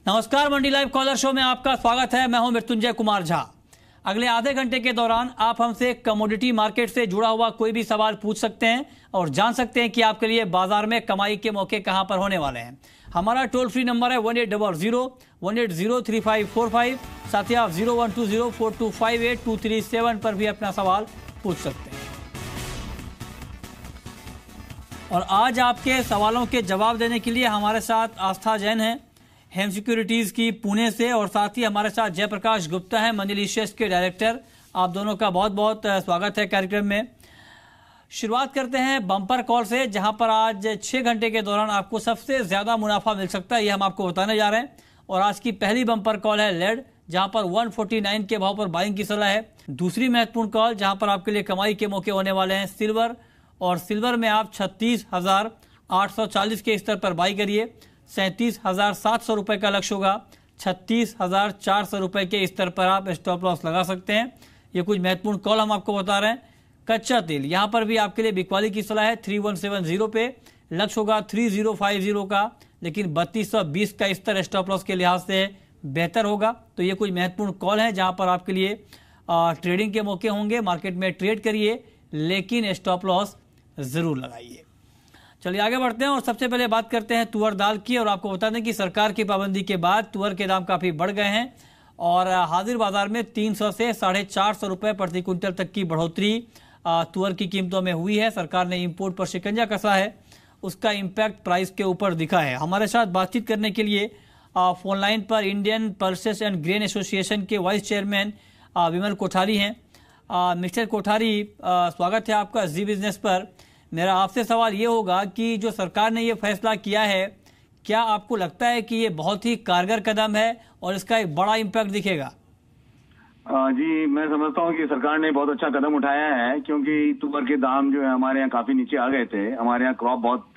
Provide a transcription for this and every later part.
नमस्कार, मंडी live collar show में आपका स्वागत है। मैं हूं मृत्युंजय कुमार झा। अगले आधे घंटे के दौरान आप हमसे कमोडिटी मार्केट से जुड़ा हुआ कोई भी सवाल पूछ सकते हैं और जान सकते हैं कि आपके लिए बाजार में कमाई के मौके कहां पर होने वाले हैं। हमारा टोल फ्री नंबर है 1800-180-3545। साथ ही आप 0120-4258-237 पर भी अपना सवाल पूछ सकते हैं। और आज आपके सवालों के जवाब देने के लिए हमारे साथ आस्था जैन है, हेम सिक्योरिटीज की पुणे से, और साथ ही हमारे साथ जयप्रकाश गुप्ता है, मनीलिशियस के डायरेक्टर। आप दोनों का बहुत बहुत स्वागत है कार्यक्रम में। शुरुआत करते हैं बम्पर कॉल से, जहां पर आज 6 घंटे के दौरान आपको सबसे ज्यादा मुनाफा मिल सकता है, ये हम आपको बताने जा रहे हैं। और आज की पहली बम्पर कॉल है लेड, जहां पर 149 के भाव पर बाइंग की सलाह है। दूसरी महत्वपूर्ण कॉल जहां पर आपके लिए कमाई के मौके होने वाले हैं सिल्वर, और सिल्वर में आप 36,840 के स्तर पर बाई करिए। 37,700 रुपए का लक्ष्य होगा। 36,400 रुपए के स्तर पर आप स्टॉप लॉस लगा सकते हैं। ये कुछ महत्वपूर्ण कॉल हम आपको बता रहे हैं। कच्चा तेल, यहां पर भी आपके लिए बिकवाली की सलाह है। 3170 पे लक्ष्य होगा 3050 का, लेकिन 3220 का स्तर स्टॉप लॉस के लिहाज से बेहतर होगा। तो ये कुछ महत्वपूर्ण कॉल है जहां पर आपके लिए ट्रेडिंग के मौके होंगे। मार्केट में ट्रेड करिए, लेकिन स्टॉप लॉस जरूर लगाइए। चलिए आगे बढ़ते हैं और सबसे पहले बात करते हैं तुअर दाल की। और आपको बता दें कि सरकार की पाबंदी के बाद तुअर के दाम काफी बढ़ गए हैं और हाजिर बाजार में 300 से 450 रुपए प्रति क्विंटल तक की बढ़ोतरी तुअर की कीमतों में हुई है। सरकार ने इंपोर्ट पर शिकंजा कसा है, उसका इम्पैक्ट प्राइस के ऊपर दिखा है। हमारे साथ बातचीत करने के लिए फोन लाइन पर Indian pulses and grain association के वाइस चेयरमैन विमल कोठारी हैं। मिस्टर कोठारी, स्वागत है आपका जी बिजनेस पर। मेरा आपसे सवाल ये होगा कि जो सरकार ने ये फैसला किया है, क्या आपको लगता है कि ये बहुत ही कारगर कदम है और इसका एक बड़ा इम्पैक्ट दिखेगा? जी, मैं समझता हूँ कि सरकार ने बहुत अच्छा कदम उठाया है, क्योंकि तुअर के दाम जो है हमारे यहाँ काफी नीचे आ गए थे। हमारे यहाँ क्रॉप बहुत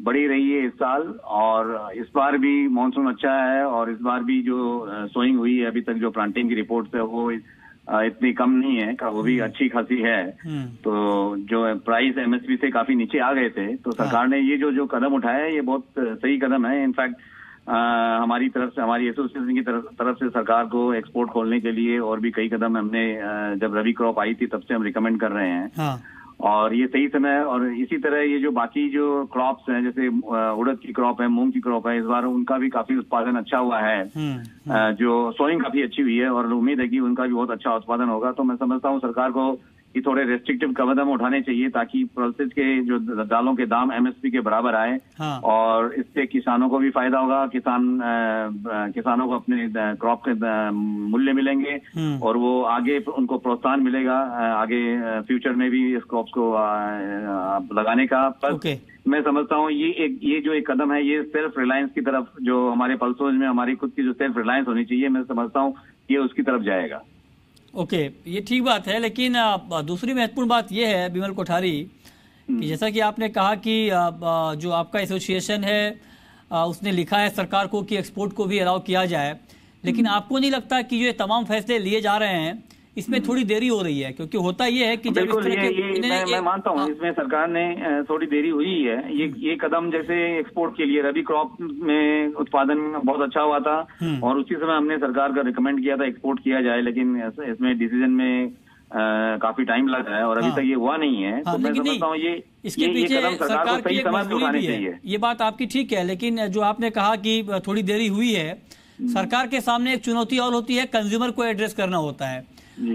बड़ी रही है इस साल, और इस बार भी मानसून अच्छा है, और इस बार भी जो सोइंग हुई है अभी तक, जो प्लांटिंग की रिपोर्ट है वो इतनी कम नहीं है, वो भी अच्छी खासी है। तो जो प्राइस एमएसपी से काफी नीचे आ गए थे, तो सरकार ने ये जो कदम उठाया है ये बहुत सही कदम है। इनफैक्ट हमारी तरफ से, हमारी एसोसिएशन की तरफ से सरकार को एक्सपोर्ट खोलने के लिए और भी कई कदम हमने, जब रबी क्रॉप आई थी तब से हम रिकमेंड कर रहे हैं। और ये सही समय, और इसी तरह ये जो बाकी जो क्रॉप्स हैं, जैसे उड़द की क्रॉप है, मूंग की क्रॉप है, इस बार उनका भी काफी उत्पादन अच्छा हुआ है। जो सोइंग काफी अच्छी हुई है और उम्मीद है कि उनका भी बहुत अच्छा उत्पादन होगा। तो मैं समझता हूँ सरकार को कि थोड़े रेस्ट्रिक्टिव कदम उठाने चाहिए, ताकि पल्सेस के जो दालों के दाम एमएसपी के बराबर आए। और इससे किसानों को भी फायदा होगा, किसानों को अपने क्रॉप के मूल्य मिलेंगे और वो आगे उनको प्रोत्साहन मिलेगा आगे फ्यूचर में भी इस क्रॉप्स को लगाने का। पर मैं समझता हूँ ये जो एक कदम है, ये सेल्फ रिलायंस की तरफ, जो हमारे पल्सोज में हमारी खुद की जो सेल्फ रिलायंस होनी चाहिए, मैं समझता हूँ ये उसकी तरफ जाएगा। ओके, ये ठीक बात है। लेकिन दूसरी महत्वपूर्ण बात ये है विमल कोठारी, कि जैसा कि आपने कहा कि जो आपका एसोसिएशन है उसने लिखा है सरकार को कि एक्सपोर्ट को भी अलाउ किया जाए, लेकिन आपको नहीं लगता कि जो ये तमाम फैसले लिए जा रहे हैं इसमें थोड़ी देरी हो रही है? क्योंकि होता ये है कि जब इस तरह के मैं मानता हूँ इसमें सरकार ने थोड़ी देरी हुई है। ये कदम जैसे एक्सपोर्ट के लिए, रबी क्रॉप में उत्पादन बहुत अच्छा हुआ था और उसी समय हमने सरकार का रिकमेंड किया था एक्सपोर्ट किया जाए, लेकिन इसमें डिसीजन में काफी टाइम लग रहा है और अभी तक ये हुआ नहीं है। तो मैं समझता हूँ इसके पीछे सरकार की एक मजबूरी भी है। ये बात आपकी ठीक है, लेकिन जो आपने कहा कि थोड़ी देरी हुई है, सरकार के सामने एक चुनौती और होती है, कंज्यूमर को एड्रेस करना होता है।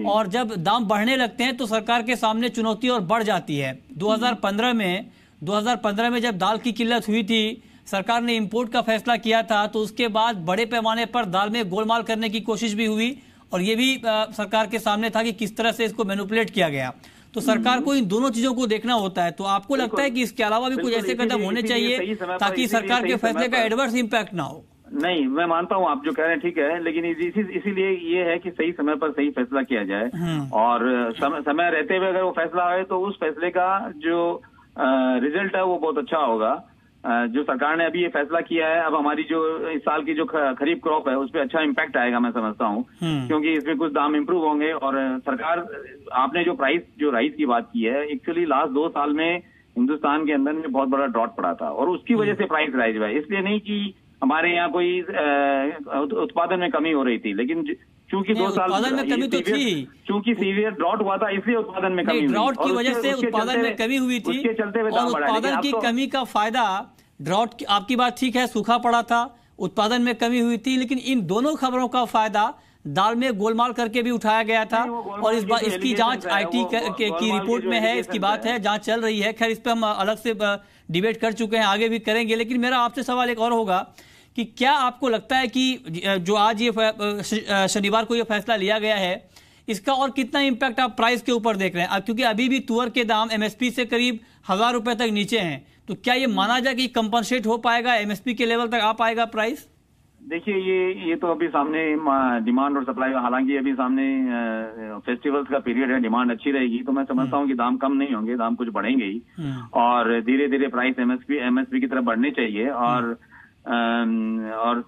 और जब दाम बढ़ने लगते हैं तो सरकार के सामने चुनौती और बढ़ जाती है। 2015 में जब दाल की किल्लत हुई थी, सरकार ने इंपोर्ट का फैसला किया था, तो उसके बाद बड़े पैमाने पर दाल में गोलमाल करने की कोशिश भी हुई और ये भी सरकार के सामने था कि किस तरह से इसको मैनिपुलेट किया गया। तो सरकार को इन दोनों चीजों को देखना होता है। तो आपको लगता है कि इसके अलावा भी कुछ ऐसे कदम होने चाहिए ताकि सरकार के फैसले का एडवर्स इम्पैक्ट ना हो? नहीं, मैं मानता हूँ आप जो कह रहे हैं ठीक है, लेकिन इसीलिए ये है कि सही समय पर सही फैसला किया जाए और समय रहते हुए अगर वो फैसला आए तो उस फैसले का जो रिजल्ट है वो बहुत अच्छा होगा। जो सरकार ने अभी ये फैसला किया है, अब हमारी जो इस साल की जो खरीफ क्रॉप है उस पर अच्छा इम्पैक्ट आएगा मैं समझता हूँ, क्योंकि इसमें कुछ दाम इंप्रूव होंगे। और सरकार, आपने जो राइस की बात की है, एक्चुअली लास्ट 2 साल में हिंदुस्तान के अंदर में बहुत बड़ा ड्रॉट पड़ा था और उसकी वजह से प्राइस राइज हुआ है। इसलिए नहीं कि हमारे यहाँ कोई उत्पादन में कमी हो रही थी, लेकिन चूंकि 2 साल उत्पादन में कमी तो थी, चूंकि सीवियर ड्रॉट हुआ था, इसलिए उत्पादन में कमी हुई। ड्रॉट की वजह से उत्पादन में कमी हुई थी, उसके चलते हुए दाम बढ़ा। उत्पादन की कमी का फायदा ड्रॉट की, आपकी बात ठीक है, सूखा पड़ा था, उत्पादन में कमी हुई थी, लेकिन इन दोनों खबरों का फायदा दाल में गोलमाल करके भी उठाया गया था। और इस बार इसकी जांच आईटी की रिपोर्ट में है, इसकी बात है, जांच चल रही है। खैर, इस पर हम अलग से डिबेट कर चुके हैं, आगे भी करेंगे। लेकिन मेरा आपसे सवाल एक और होगा कि क्या आपको लगता है कि जो आज ये शनिवार को ये फैसला लिया गया है, इसका और कितना इम्पैक्ट आप प्राइस के ऊपर देख रहे हैं? क्योंकि अभी भी तुअर के दाम एमएसपी से करीब 1000 रुपए तक नीचे हैं, तो क्या ये माना जाए कि कंपनसेट हो पाएगा, एमएसपी के लेवल तक आ पाएगा प्राइस? देखिए, ये तो अभी सामने डिमांड और सप्लाई, हालांकि अभी सामने फेस्टिवल्स का पीरियड है, डिमांड अच्छी रहेगी, तो मैं समझता हूँ कि दाम कम नहीं होंगे, दाम कुछ बढ़ेंगे ही, और धीरे धीरे प्राइस एमएसपी की तरफ बढ़नी चाहिए। और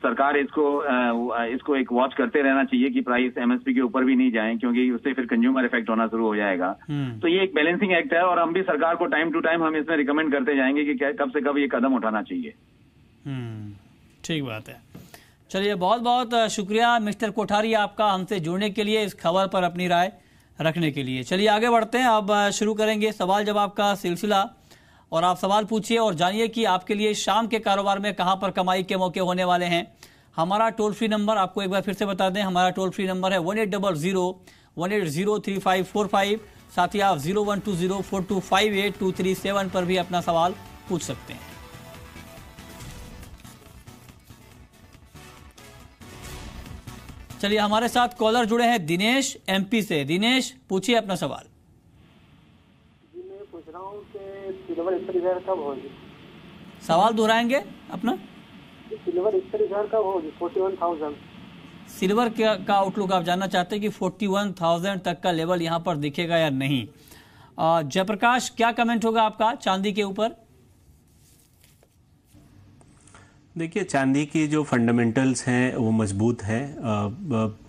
सरकार इसको एक वॉच करते रहना चाहिए कि प्राइस एमएसपी के ऊपर भी नहीं जाए, क्योंकि उससे फिर कंज्यूमर इफेक्ट होना शुरू हो जाएगा। तो ये एक बैलेंसिंग एक्ट है, और हम भी सरकार को टाइम टू टाइम हम इसमें रिकमेंड करते जाएंगे कि कब से कब ये कदम उठाना चाहिए। ठीक बात है। चलिए, बहुत बहुत शुक्रिया मिस्टर कोठारी आपका हमसे जुड़ने के लिए, इस खबर पर अपनी राय रखने के लिए। चलिए आगे बढ़ते हैं, अब शुरू करेंगे सवाल जवाब का सिलसिला, और आप सवाल पूछिए और जानिए कि आपके लिए शाम के कारोबार में कहां पर कमाई के मौके होने वाले हैं। हमारा टोल फ्री नंबर आपको एक बार फिर से बता दें, हमारा टोल फ्री नंबर है 1800-180-3545। साथ ही आप 0120-4258-237 पर भी अपना सवाल पूछ सकते हैं। चलिए, हमारे साथ कॉलर जुड़े हैं दिनेश एमपी से। दिनेश, पूछिए अपना सवाल। जी, मैं पूछ रहा हूँ कि सिल्वर स्तर कब होगी? सवाल दोहराएंगे अपना? सिल्वर स्तर कब होगी? 41,000। सिल्वर का आउटलुक आप जानना चाहते हैं कि 41,000 तक का लेवल यहाँ पर दिखेगा या नहीं? जयप्रकाश, क्या कमेंट होगा आपका चांदी के ऊपर? देखिए, चांदी की जो फंडामेंटल्स हैं वो मजबूत है।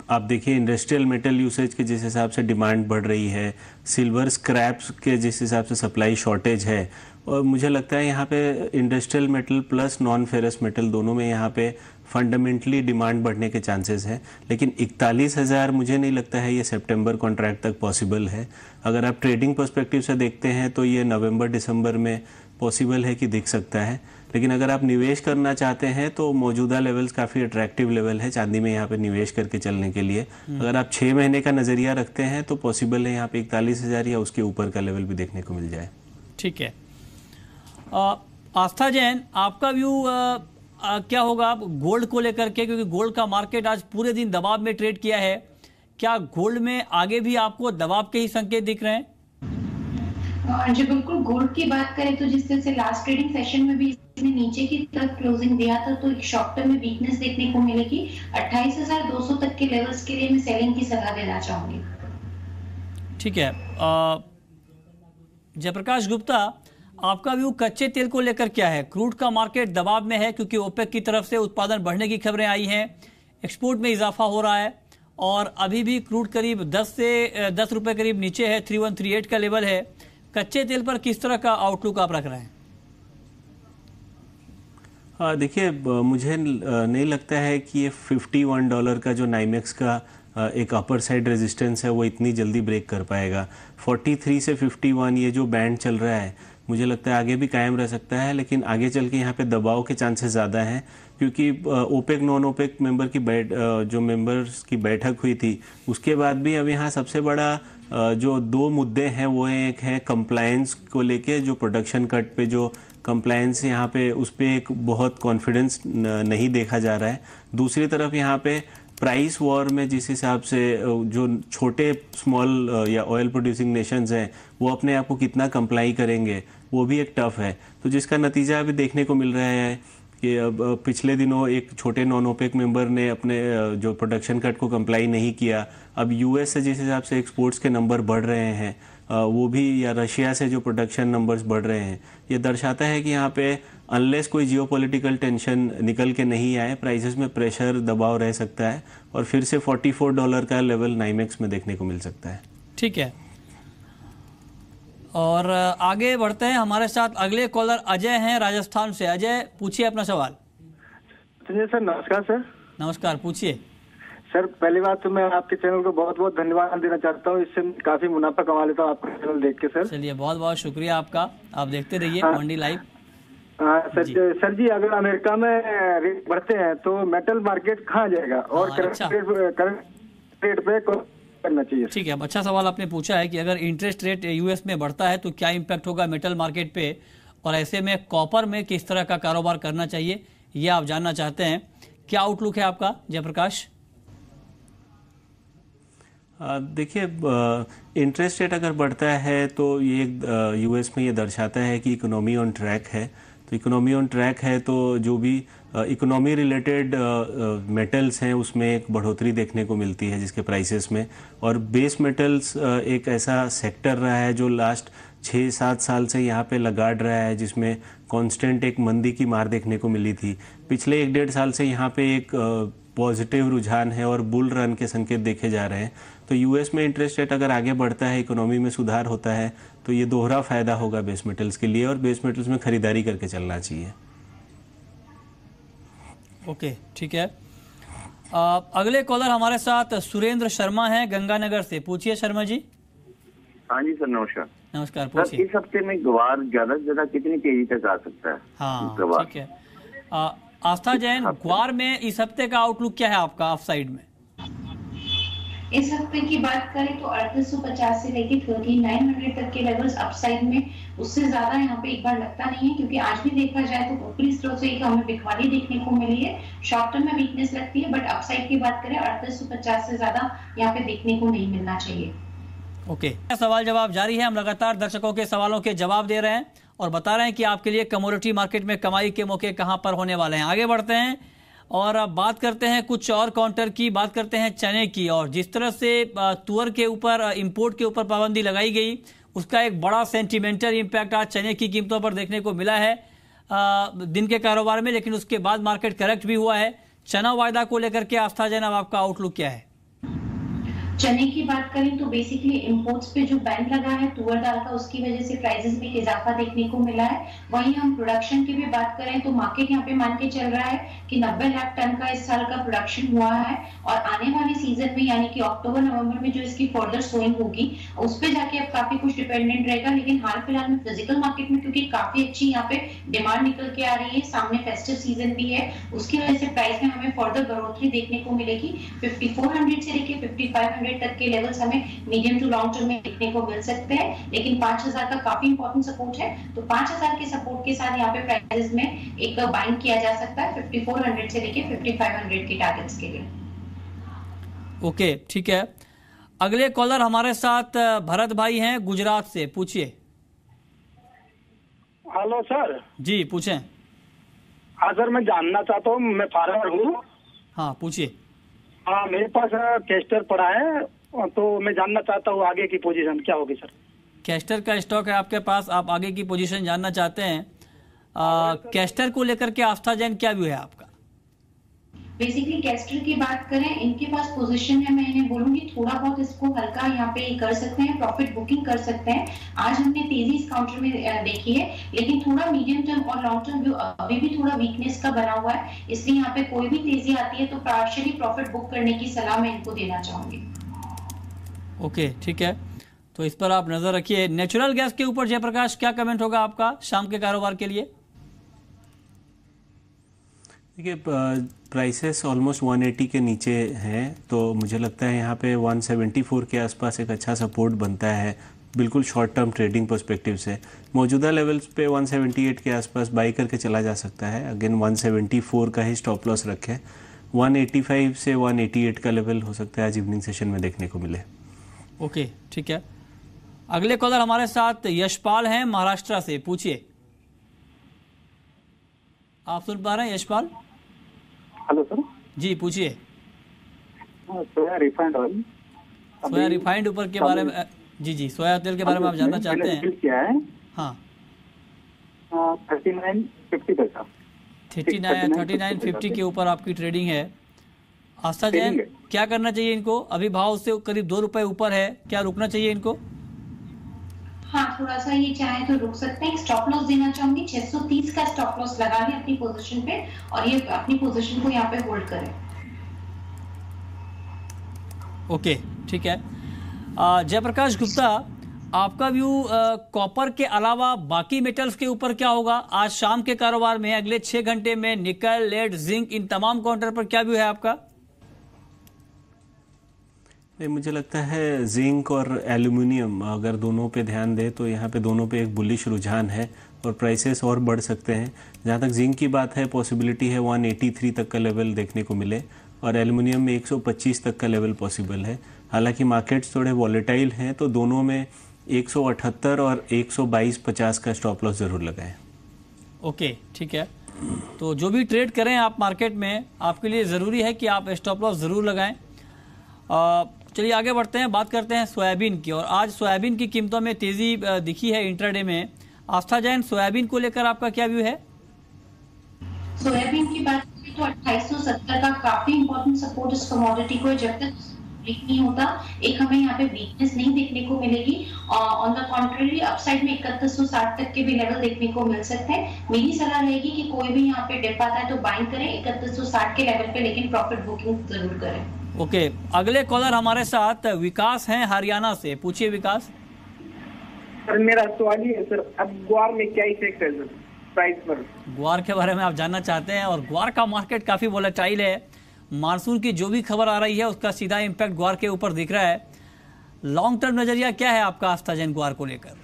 आप देखिए, इंडस्ट्रियल मेटल यूसेज के जिस हिसाब से डिमांड बढ़ रही है, सिल्वर स्क्रैप्स के जिस हिसाब से सप्लाई शॉर्टेज है, और मुझे लगता है यहाँ पे industrial metal plus non ferrous metal दोनों में यहाँ पे फंडामेंटली डिमांड बढ़ने के चांसेस हैं। लेकिन 41,000 मुझे नहीं लगता है ये सितंबर कॉन्ट्रैक्ट तक पॉसिबल है। अगर आप ट्रेडिंग पर्सपेक्टिव से देखते हैं तो ये नवंबर दिसंबर में पॉसिबल है कि दिख सकता है। लेकिन अगर आप निवेश करना चाहते हैं तो मौजूदा लेवल्स काफ़ी अट्रैक्टिव लेवल है चांदी में यहाँ पे निवेश करके चलने के लिए। अगर आप 6 महीने का नज़रिया रखते हैं तो पॉसिबल है यहाँ पे 41,000 या उसके ऊपर का लेवल भी देखने को मिल जाए। ठीक है। आस्था जैन, आपका व्यू क्या होगा आप गोल्ड को लेकर के, क्योंकि गोल्ड का मार्केट आज पूरे दिन दबाव में ट्रेड किया है, क्या गोल्ड में आगे भी आपको दबाव के ही संकेत दिख रहे हैं? जी बिल्कुल, गोल्ड की बात करें तो जिस तरह से लास्ट ट्रेडिंग सेशन में भी इसने नीचे की तरफ क्लोजिंग दिया था, तो एक शॉर्ट टर्म में वीकनेस देखने को मिलेगी। 28,200 तक के लेवल्स के लिए मैं सेलिंग की सलाह देना चाहूंगी। ठीक है। जयप्रकाश गुप्ता, आपका व्यू कच्चे तेल को लेकर क्या है? क्रूड का मार्केट दबाव में है क्योंकि ओपेक की तरफ से उत्पादन बढ़ने की खबरें आई हैं, एक्सपोर्ट में इजाफा हो रहा है, और अभी भी क्रूड करीब 10 रुपए करीब नीचे है, 3138 का लेवल है। कच्चे तेल पर किस तरह का आउटलुक आप रख रहे हैं? देखिए, मुझे नहीं लगता है कि ये $51 का जो नाइमेक्स का एक अपर साइड रेजिस्टेंस है वो इतनी जल्दी ब्रेक कर पाएगा। 43 से 51 ये जो बैंड चल रहा है मुझे लगता है आगे भी कायम रह सकता है, लेकिन आगे चल के यहाँ पे दबाव के चांसेस ज़्यादा हैं, क्योंकि ओपेक नॉन ओपेक मेंबर की जो मेंबर्स की बैठक हुई थी उसके बाद भी अब यहाँ सबसे बड़ा जो 2 मुद्दे हैं वो एक है कंप्लायंस को लेके, जो प्रोडक्शन कट पे जो कंप्लायंस यहाँ पे उस पर एक बहुत कॉन्फिडेंस नहीं देखा जा रहा है। दूसरी तरफ यहाँ पे प्राइस वॉर में जिस हिसाब से जो छोटे स्मॉल या ऑयल प्रोड्यूसिंग नेशंस हैं वो अपने आप को कितना कंप्लाई करेंगे वो भी एक टफ है। तो जिसका नतीजा अभी देखने को मिल रहा है कि अब पिछले दिनों एक छोटे नॉन ओपेक मेंबर ने अपने जो प्रोडक्शन कट को कंप्लाई नहीं किया। अब यूएस से जिस हिसाब से एक्सपोर्ट्स के नंबर बढ़ रहे हैं वो भी, या रशिया से जो प्रोडक्शन नंबर्स बढ़ रहे हैं, ये दर्शाता है कि यहाँ पे अनलेस कोई जियोपॉलिटिकल टेंशन निकल के नहीं आए, प्राइसेस में प्रेशर दबाव रह सकता है और फिर से $44 का लेवल नाइमेक्स में देखने को मिल सकता है। ठीक है, और आगे बढ़ते हैं। हमारे साथ अगले कॉलर अजय हैं राजस्थान से। अजय, पूछिए अपना सवाल। संजय सर नमस्कार सर। नमस्कार, पूछिए। सर पहली बात तो मैं आपके चैनल को बहुत बहुत धन्यवाद देना चाहता हूँ, इससे काफी मुनाफा कमा लेता हूँ आपका चैनल देख के सर। चलिए, बहुत बहुत शुक्रिया आपका, आप देखते रहिए मंडी लाइव। सर जी अगर अमेरिका में रेट बढ़ते हैं तो मेटल मार्केट कहाँ जाएगा और करंट रेट पे करना चाहिए? ठीक है, अच्छा सवाल आपने पूछा है कि अगर इंटरेस्ट रेट यूएस में बढ़ता है तो क्या इम्पैक्ट होगा मेटल मार्केट पे, और ऐसे में कॉपर में किस तरह का कारोबार करना चाहिए, ये आप जानना चाहते हैं। क्या आउटलुक है आपका जयप्रकाश? देखिए, इंटरेस्ट रेट अगर बढ़ता है तो ये यूएस में ये दर्शाता है कि इकोनॉमी ऑन ट्रैक है। तो इकोनॉमी ऑन ट्रैक है तो जो भी इकोनॉमी रिलेटेड मेटल्स हैं उसमें एक बढ़ोतरी देखने को मिलती है जिसके प्राइसेस में। और बेस मेटल्स एक ऐसा सेक्टर रहा है जो लास्ट 6-7 साल से यहाँ पे लगाड़ रहा है, जिसमें कांस्टेंट एक मंदी की मार देखने को मिली थी। पिछले 1-1.5 साल से यहाँ पे एक पॉजिटिव रुझान है और बुल रन के संकेत देखे जा रहे हैं। तो यूएस में इंटरेस्ट रेट अगर आगे बढ़ता है, इकोनॉमी में सुधार होता है, तो ये दोहरा फायदा होगा बेस मेटल्स के लिए, और बेस मेटल्स में खरीदारी करके चलना चाहिए। ओके, ठीक है। अगले कॉलर हमारे साथ सुरेंद्र शर्मा हैं गंगानगर से। पूछिए शर्मा जी। हाँ जी सर, नमस्कार। नमस्कार, सर पूछिए। इस हफ्ते में ग्वार ज्यादा से ज्यादा कितनी तेजी तक आ सकता है? हाँ, ग्वार। ठीक है। आस्था जैन, ग्वार में इस हफ्ते का आउटलुक क्या है आपका ऑफ साइड में? इस हफ्ते की बात करें तो 3850 से लेके 3900 तक के लेवल्स अपसाइड में, उससे ज्यादा यहाँ पे एक बार लगता नहीं है, क्योंकि आज भी देखा जाए तो ऊपरी स्रोत से एक हमें बिकवाली देखने को मिली है, शॉर्ट टर्म में वीकनेस लगती है, बट अपसाइड की बात करें 3850 से ज्यादा यहाँ पे देखने को नहीं मिलना चाहिए। ओके, सवाल जवाब जारी है। हम लगातार दर्शकों के सवालों के जवाब दे रहे हैं और बता रहे हैं कि आपके लिए कमोडिटी मार्केट में कमाई के मौके कहां पर होने वाले हैं। आगे बढ़ते हैं और अब बात करते हैं कुछ और काउंटर की, बात करते हैं चने की। और जिस तरह से तुअर के ऊपर, इंपोर्ट के ऊपर पाबंदी लगाई गई, उसका एक बड़ा सेंटिमेंटल इम्पैक्ट आज चने की कीमतों पर देखने को मिला है दिन के कारोबार में, लेकिन उसके बाद मार्केट करेक्ट भी हुआ है। चना वायदा को लेकर के आस्था जैन, अब आपका आउटलुक क्या है? चने की बात करें तो बेसिकली इंपोर्ट्स पे जो बैन लगा है तुअर दाल का, उसकी वजह से प्राइसेस में इजाफा देखने को मिला है। वहीं हम प्रोडक्शन की भी बात करें तो मार्केट यहाँ पे मान के चल रहा है कि 90 लाख टन का इस साल का प्रोडक्शन हुआ है, और आने वाले सीजन में यानी कि अक्टूबर नवंबर में जो इसकी फर्दर सोइंग होगी उस पे जाके अब काफी कुछ डिपेंडेंट रहेगा। लेकिन हाल फिलहाल में फिजिकल मार्केट में क्योंकि काफी अच्छी यहाँ पे डिमांड निकल के आ रही है, सामने फेस्टिव सीजन भी है, उसकी वजह से प्राइस में हमें फर्दर बढ़ोतरी देखने को मिलेगी। 5400 से लेके 5500 तक के लेवल्स हमें मीडियम टू लॉन्ग टर्म में देखने को मिल सकते हैं, लेकिन 5000 का काफी इंपॉर्टेंट सपोर्ट है, तो 5000 के सपोर्ट के साथ यहाँ पे प्राइसेस में एक बाइंग किया जा सकता है 5400 से लेके 5500 के टारगेट्स के लिए। ओके, ठीक है। अगले कॉलर हमारे साथ भरत भाई हैं गुजरात से। पूछिए। हेलो सर जी, पूछें। हाँ सर, मैं जानना चाहता हूँ, मैं फार्मर हूँ। हाँ, पूछिए। हाँ, मेरे पास कैस्टर पड़ा है, तो मैं जानना चाहता हूँ आगे की पोजीशन क्या होगी सर? कैस्टर का स्टॉक है आपके पास, आप आगे की पोजीशन जानना चाहते हैं। कैस्टर को लेकर के आस्था जैन क्या व्यू है आपका? बेसिकली कैस्टर की बात करें, इनके पास पोजीशन है, मैं इन्हें बोलूंगी थोड़ा बहुत इसको हल्का यहाँ पे कर सकते हैं, प्रॉफिट बुकिंग कर सकते हैं। आज हमने तेजी इस काउंटर में देखी है, लेकिन थोड़ा मीडियम टर्म और लॉन्ग टर्म व्यू अभी भी थोड़ा वीकनेस का बना हुआ है, इसलिए यहाँ पे कोई भी तेजी आती है तो पार्शियली प्रॉफिट बुक करने की सलाह मैं इनको देना चाहूंगी। ओके, ठीक है, तो इस पर आप नजर रखिए। नेचुरल गैस के ऊपर जयप्रकाश, क्या कमेंट होगा आपका शाम के कारोबार के लिए? देखिए, प्राइसेस ऑलमोस्ट 180 के नीचे हैं, तो मुझे लगता है यहाँ पे 174 के आसपास एक अच्छा सपोर्ट बनता है, बिल्कुल शॉर्ट टर्म ट्रेडिंग पर्सपेक्टिव से। मौजूदा लेवल्स पे 178 के आसपास बाई करके चला जा सकता है। अगेन 174 का ही स्टॉप लॉस रखें। 185 से 188 का लेवल हो सकता है आज इवनिंग सेशन में देखने को मिले। ओके, ठीक है। अगले कॉलर हमारे साथ यशपाल हैं महाराष्ट्र से। पूछिए। आप सुन पा रहे हैं यशपाल? हेलो सर जी, पूछिए। सोया रिफाइंड ऑयल, सोया रिफाइंड ऊपर के बारे में, जी, सोया तेल के बारे में आप जानना चाहते हैं? क्या है? हाँ, 39.50 पैसा, 39.50 के ऊपर आपकी ट्रेडिंग है। आस्था जैन, क्या करना चाहिए इनको? अभी भाव से करीब 2 रुपए ऊपर है, क्या रुकना चाहिए इनको? हाँ, थोड़ा सा ये चाहे तो रुक सकते हैं। स्टॉप लॉस देना चाहूंगी, 630 का स्टॉप लॉस लगा लें अपनी पोजीशन पे और ये अपनी पोजीशन को यहाँ पे होल्ड करें। ओके, ठीक है। जयप्रकाश गुप्ता, आपका व्यू कॉपर के अलावा बाकी मेटल्स के ऊपर क्या होगा आज शाम के कारोबार में? अगले 6 घंटे में निकल, लेड, जिंक, इन तमाम काउंटर पर क्या व्यू है आपका? मुझे लगता है जिंक और एल्यूमिनियम अगर दोनों पे ध्यान दें तो यहाँ पे दोनों पे एक बुलिश रुझान है और प्राइसेस और बढ़ सकते हैं। जहाँ तक जिंक की बात है, पॉसिबिलिटी है 183 तक का लेवल देखने को मिले और एल्यूमिनियम में 125 तक का लेवल पॉसिबल है। हालांकि मार्केट्स थोड़े वॉलेटाइल हैं तो दोनों में 178 और 122.50 का स्टॉप लॉस ज़रूर लगाएं। ओके, ठीक है। तो जो भी ट्रेड करें आप मार्केट में, आपके लिए ज़रूरी है कि आप स्टॉप लॉस ज़रूर लगाएं। चलिए आगे बढ़ते हैं, बात करते हैं सोयाबीन की। और आज सोयाबीन की कीमतों में तेज़ी दिखी है इंट्राडे में। आस्था जैन, सोयाबीन को लेकर आपका क्या व्यू है? सोयाबीन की बात करें तो 2870 का काफी इंपॉर्टेंट सपोर्ट इस कमोडिटी को, जब तक ब्रेक नहीं होता एक हमें यहाँ पे वीकनेस नहीं देखने को मिलेगी। ऑन द कॉन्ट्ररी अपसाइड में 3160 तक के भी लेवल देखने को मिल सकते हैं। मेरी सलाह रहेगी कि कोई भी यहाँ पे डिप आता है तो बाइंग करें 3160 के लेवल पे, लेकिन प्रॉफिट बुकिंग जरूर करें। ओके, अगले कॉलर हमारे साथ विकास हैं हरियाणा से। पूछिए विकास। सर मेरा सवाल ही है सर, अब ग्वार में क्या इफेक्ट है सर प्राइस पर? ग्वार के बारे में आप जानना चाहते हैं और ग्वार का मार्केट काफी वोलेटाइल है। मानसून की जो भी खबर आ रही है उसका सीधा इम्पैक्ट ग्वार के ऊपर दिख रहा है। लॉन्ग टर्म नजरिया क्या है आपका आस्था जैन ग्वार को लेकर?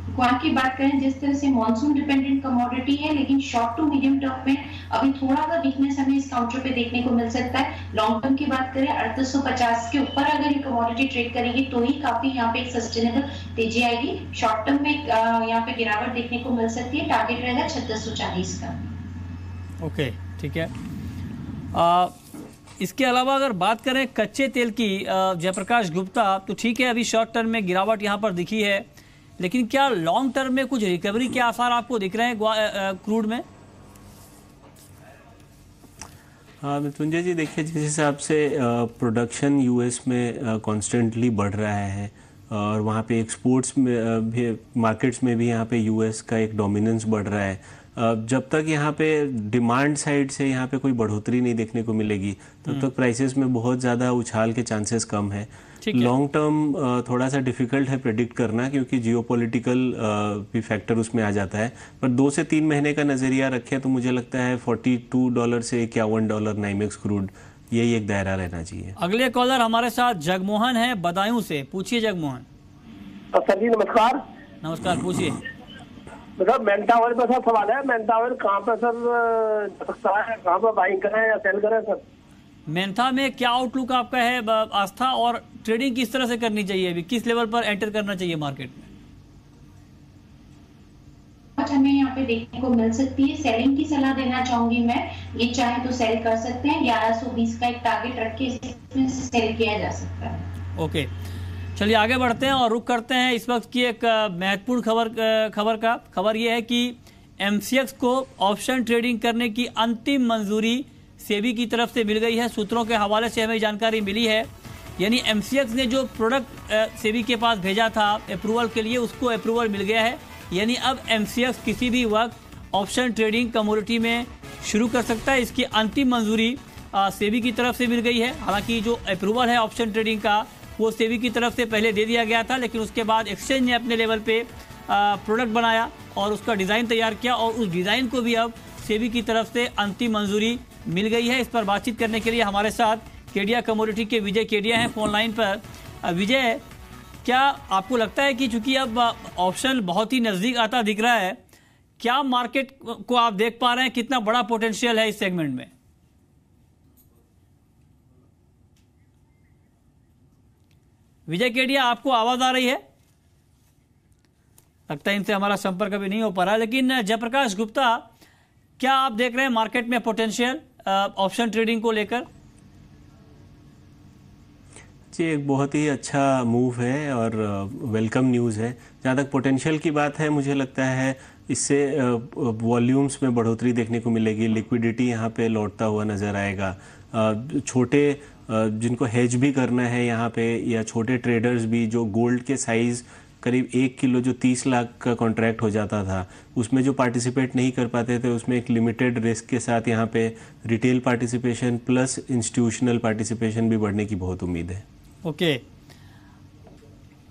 ग्वार की बात करें, जिस तरह से मॉनसून डिपेंडेंट कमोडिटी है, लेकिन शॉर्ट टू मीडियम टर्म में अभी थोड़ा सा वीकनेस हमें इस काउंटर पे देखने को मिल सकता है। लॉन्ग टर्म की बात करें 3850 के ऊपर अगर ये कमोडिटी ट्रेड करेगी तो ही काफी यहाँ पे एक सस्टेनेबल तेजी आएगी। शॉर्ट टर्म में यहाँ पे गिरावट देखने को मिल सकती है। टारगेट रहेगा 3640 का। ओके, ठीक है। इसके अलावा अगर बात करें कच्चे तेल की जयप्रकाश गुप्ता, तो ठीक है अभी शॉर्ट टर्म में गिरावट यहाँ पर दिखी है, लेकिन क्या लॉन्ग टर्म में कुछ रिकवरी के आसार आपको दिख रहे हैं क्रूड में? हाँ मृत्युंजय जी, देखिए जिस हिसाब से प्रोडक्शन यूएस में कॉन्स्टेंटली बढ़ रहा है और वहाँ पे एक्सपोर्ट्स में भी, मार्केट्स में भी यहाँ पे यूएस का एक डोमिनेंस बढ़ रहा है, जब तक यहाँ पे डिमांड साइड से यहाँ पे कोई बढ़ोतरी नहीं देखने को मिलेगी तब तक प्राइसेस में बहुत ज़्यादा उछाल के चांसेस कम है। लॉन्ग टर्म थोड़ा सा डिफिकल्ट है प्रेडिक्ट करना क्योंकि जियोपॉलिटिकल भी फैक्टर उसमें आ जाता है, पर 2 से 3 महीने का नज़रिया रखें तो मुझे लगता है $42 से $51 नाइमेक्स क्रूड, यही एक दायरा रहना चाहिए। अगले कॉलर हमारे साथ जगमोहन है बदायूं से। पूछिए जगमोहन। सर जी नमस्कार। नमस्कार, पूछिए। सर मेंटावर पे सर सवाल है, मेंटावर कहाँ पे सर कहाँ पे बाइंग करें या सेल करें सर? मेंथा में क्या आउटलुक आपका है आस्था, और ट्रेडिंग किस तरह से करनी चाहिए, अभी किस लेवल पर एंटर करना चाहिए मार्केट में? हमें यहाँ पे देखने को मिल सकती है। सेलिंग की सलाह देना चाहूंगी मैं, ये चाहे तो सेल कर सकते हैं। 1120 का एक टारगेट रख के इसमें सेल किया जा सकता है। ओके, चलिए आगे बढ़ते हैं और रुक करते हैं इस वक्त की एक महत्वपूर्ण खबर ये है कि एमसीएक्स को ऑप्शन ट्रेडिंग करने की अंतिम मंजूरी सेबी की तरफ से मिल गई है। सूत्रों के हवाले से हमें जानकारी मिली है, यानी एमसीएक्स ने जो प्रोडक्ट सेबी के पास भेजा था अप्रूवल के लिए, उसको अप्रूवल मिल गया है। यानी अब एमसीएक्स किसी भी वक्त ऑप्शन ट्रेडिंग कमोडिटी में शुरू कर सकता है। इसकी अंतिम मंजूरी सेबी की तरफ से मिल गई है। हालांकि जो अप्रूवल है ऑप्शन ट्रेडिंग का वो सेबी की तरफ से पहले दे दिया गया था, लेकिन उसके बाद एक्सचेंज ने अपने लेवल पे प्रोडक्ट बनाया और उसका डिज़ाइन तैयार किया और उस डिज़ाइन को भी अब सेबी की तरफ से अंतिम मंजूरी मिल गई है। इस पर बातचीत करने के लिए हमारे साथ केडिया कमोडिटी के विजय केडिया हैं फोन लाइन पर। विजय, क्या आपको लगता है कि चूंकि अब ऑप्शन बहुत ही नज़दीक आता दिख रहा है, क्या मार्केट को आप देख पा रहे हैं कितना बड़ा पोटेंशियल है इस सेगमेंट में? विजय केडिया, आपको आवाज आ रही है? लगता है इनसे हमारा संपर्क अभी नहीं हो पा रहा, लेकिन जयप्रकाश गुप्ता, क्या आप देख रहे हैं मार्केट में पोटेंशियल ऑप्शन ट्रेडिंग को लेकर? जी, एक बहुत ही अच्छा मूव है और वेलकम न्यूज़ है। जहाँ तक पोटेंशियल की बात है, मुझे लगता है इससे वॉल्यूम्स में बढ़ोतरी देखने को मिलेगी, लिक्विडिटी यहाँ पे लौटता हुआ नज़र आएगा। छोटे जिनको हेज भी करना है यहाँ पे, या छोटे ट्रेडर्स भी जो गोल्ड के साइज़ करीब 1 किलो जो 30 लाख का कॉन्ट्रैक्ट हो जाता था, उसमें जो पार्टिसिपेट नहीं कर पाते थे, उसमें एक लिमिटेड रिस्क के साथ यहाँ पे retail participation plus institutional participation भी बढ़ने की बहुत उम्मीद है। ओके,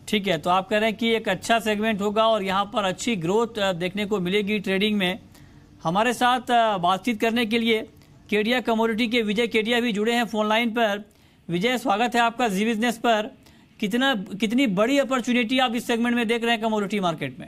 ठीक है। तो आप कह रहे हैं कि एक अच्छा सेगमेंट होगा और यहाँ पर अच्छी ग्रोथ देखने को मिलेगी ट्रेडिंग में। हमारे साथ बातचीत करने के लिए केडिया कमोडिटी के विजय केडिया भी जुड़े हैं फोन लाइन पर। विजय, स्वागत है आपका जी बिजनेस पर। कितनी बड़ी अपॉर्चुनिटी आप इस सेगमेंट में देख रहे हैं कमोडिटी मार्केट में?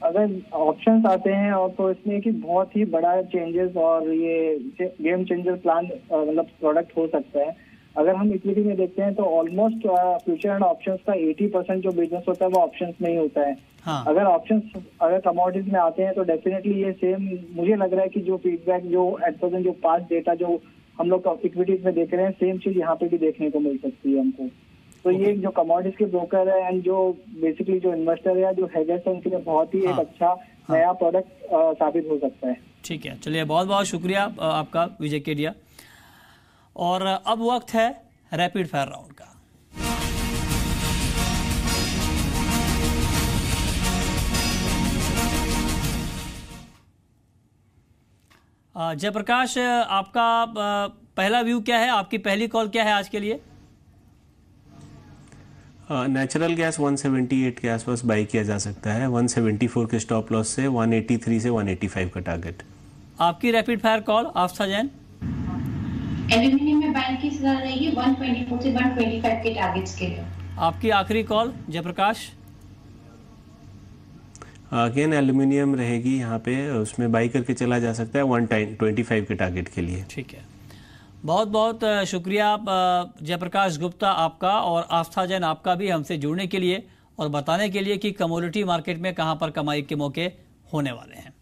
अगर ऑप्शंस आते हैं और तो इसमें कि बहुत ही बड़ा चेंजेस और ये गेम चेंजर प्लान मतलब प्रोडक्ट हो सकता है। अगर हम इक्विटी में देखते हैं तो ऑलमोस्ट फ्यूचर एंड ऑप्शंस का 80% जो बिजनेस होता है वो ऑप्शंस में ही होता है। हाँ। अगर कमोडिटीज में आते हैं तो डेफिनेटली ये सेम मुझे लग रहा है कि जो फीडबैक जो एट प्रेजेंट जो पास्ट डेटा जो हम लोग इक्विटीज में देख रहे हैं, सेम चीज यहाँ पे भी देखने को मिल सकती है हमको। तो ये जो कमोडिटीज के ब्रोकर है एंड जो बेसिकली जो इन्वेस्टर है जो हेजर्स है, उनके लिए बहुत ही एक अच्छा नया प्रोडक्ट साबित हो सकता है। ठीक है, चलिए बहुत बहुत शुक्रिया आपका विजय केडिया। और अब वक्त है रैपिड फायर राउंड का। जयप्रकाश, आपका पहला व्यू क्या है? आपकी पहली कॉल क्या है आज के लिए? नेचुरल गैस 178 के आसपास बाई किया जा सकता है, 174 के स्टॉप लॉस से, 183 से 185 का टारगेट। आपकी रैपिड फायर कॉल आस्था जैन? एल्यूमिनियम में बाइंग की सलाह रहेगी 124 से 125 के टारगेट्स के लिए। आपकी आखिरी कॉल जयप्रकाश? अगेन एल्यूमिनियम रहेगी यहाँ पे, उसमें बाई करके चला जा सकता है 125 के टारगेट के लिए। ठीक है, बहुत बहुत शुक्रिया जयप्रकाश गुप्ता आपका और आस्था जैन आपका भी हमसे जुड़ने के लिए और बताने के लिए कि कमोडिटी मार्केट में कहाँ पर कमाई के मौके होने वाले हैं।